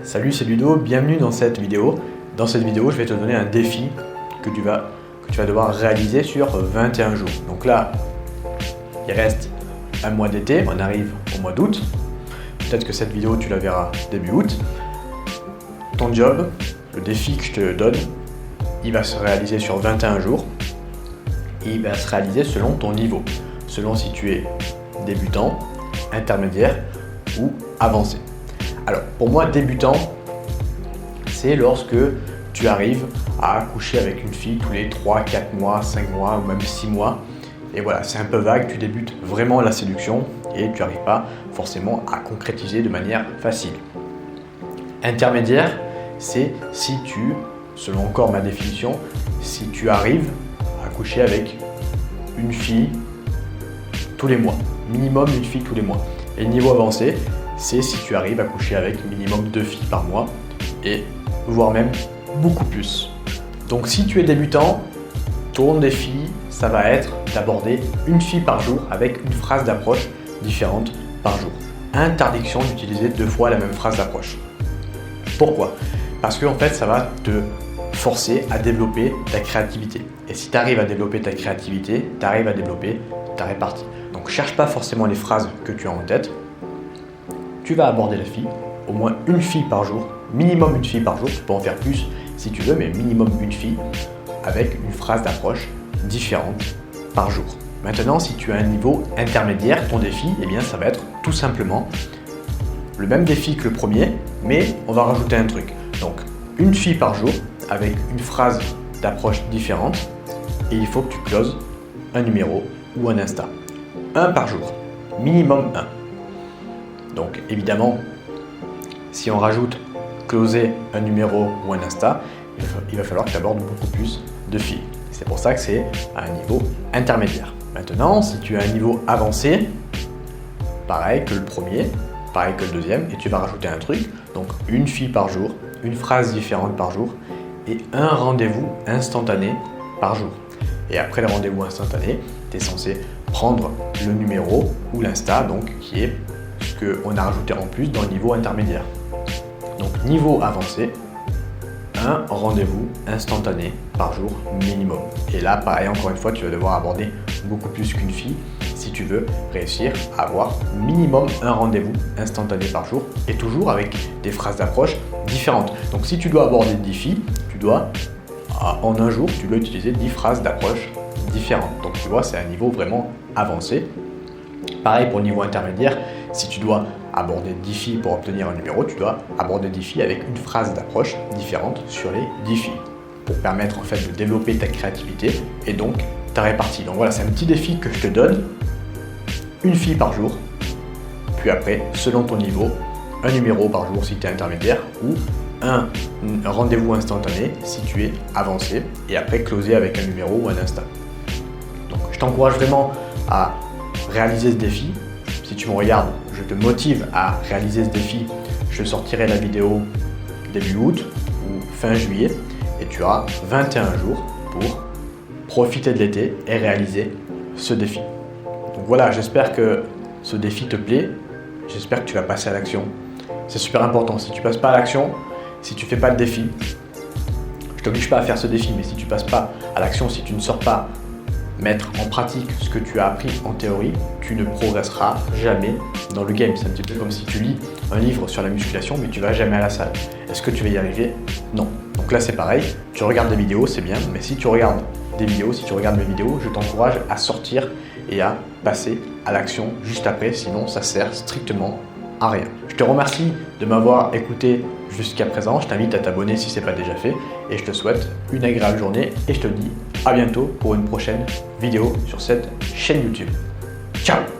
Salut, c'est Ludo, bienvenue dans cette vidéo. Dans cette vidéo, je vais te donner un défi que tu vas devoir réaliser sur 21 jours. Donc là, il reste un mois d'été, on arrive au mois d'août. Peut-être que cette vidéo, tu la verras début août. Ton job, le défi que je te donne, il va se réaliser sur 21 jours. Et il va se réaliser selon ton niveau, selon si tu es débutant, intermédiaire ou avancé. Alors pour moi, débutant, c'est lorsque tu arrives à coucher avec une fille tous les 3, 4 mois, 5 mois ou même 6 mois. Et voilà, c'est un peu vague, tu débutes vraiment la séduction et tu n'arrives pas forcément à concrétiser de manière facile. Intermédiaire, c'est si tu, selon encore ma définition, si tu arrives à coucher avec une fille tous les mois, minimum une fille tous les mois. Et le niveau avancé, c'est si tu arrives à coucher avec minimum 2 filles par mois et voire même beaucoup plus. Donc si tu es débutant, ton défi, ça va être d'aborder une fille par jour avec une phrase d'approche différente par jour. Interdiction d'utiliser 2 fois la même phrase d'approche. Pourquoi? Parce que en fait, ça va te forcer à développer ta créativité. Et si tu arrives à développer ta créativité, tu arrives à développer ta répartie. Donc cherche pas forcément les phrases que tu as en tête. Tu vas aborder la fille, au moins une fille par jour, minimum une fille par jour, tu peux en faire plus si tu veux, mais minimum une fille avec une phrase d'approche différente par jour. Maintenant, si tu as un niveau intermédiaire, ton défi, eh bien, ça va être tout simplement le même défi que le premier, mais on va rajouter un truc. Donc, une fille par jour avec une phrase d'approche différente et il faut que tu closes un numéro ou un Insta. Un par jour, minimum 1. Donc évidemment, si on rajoute closer un numéro ou un Insta, il va falloir que tu abordes beaucoup plus de filles. C'est pour ça que c'est à un niveau intermédiaire. Maintenant, si tu as un niveau avancé, pareil que le premier, pareil que le deuxième, et tu vas rajouter un truc, donc une fille par jour, une phrase différente par jour et un rendez-vous instantané par jour. Et après le rendez-vous instantané, tu es censé prendre le numéro ou l'Insta, donc qui est ce qu'on a rajouté en plus dans le niveau intermédiaire. Donc niveau avancé, un rendez-vous instantané par jour minimum. Et là, pareil, encore une fois, tu vas devoir aborder beaucoup plus qu'une fille si tu veux réussir à avoir minimum un rendez-vous instantané par jour et toujours avec des phrases d'approche différentes. Donc si tu dois aborder 10 filles, tu dois, en un jour, tu dois utiliser 10 phrases d'approche différentes. Donc tu vois, c'est un niveau vraiment avancé. Pareil pour le niveau intermédiaire, si tu dois aborder 10 filles pour obtenir un numéro, tu dois aborder 10 filles avec une phrase d'approche différente sur les 10 filles pour permettre en fait de développer ta créativité et donc ta répartie. Donc voilà, c'est un petit défi que je te donne, une fille par jour, puis après, selon ton niveau, un numéro par jour si tu es intermédiaire ou un rendez-vous instantané si tu es avancé et après closer avec un numéro ou un Insta. Donc je t'encourage vraiment à réaliser ce défi. Si tu me regardes, je te motive à réaliser ce défi. Je sortirai la vidéo début août ou fin juillet et tu as 21 jours pour profiter de l'été et réaliser ce défi. Donc voilà, j'espère que ce défi te plaît. J'espère que tu vas passer à l'action. C'est super important. Si tu passes pas à l'action, si tu fais pas le défi, je t'oblige pas à faire ce défi, mais si tu passes pas à l'action, si tu ne sors pas mettre en pratique ce que tu as appris en théorie, tu ne progresseras jamais dans le game. C'est un petit peu comme si tu lis un livre sur la musculation mais tu vas jamais à la salle. Est-ce que tu vas y arriver? Non. Donc là c'est pareil, tu regardes des vidéos, c'est bien, mais si tu regardes des vidéos, si tu regardes mes vidéos, je t'encourage à sortir et à passer à l'action juste après, sinon ça sert strictement à rien. Je te remercie de m'avoir écouté jusqu'à présent, je t'invite à t'abonner si ce n'est pas déjà fait et je te souhaite une agréable journée et je te dis à bientôt pour une prochaine vidéo sur cette chaîne YouTube. Ciao!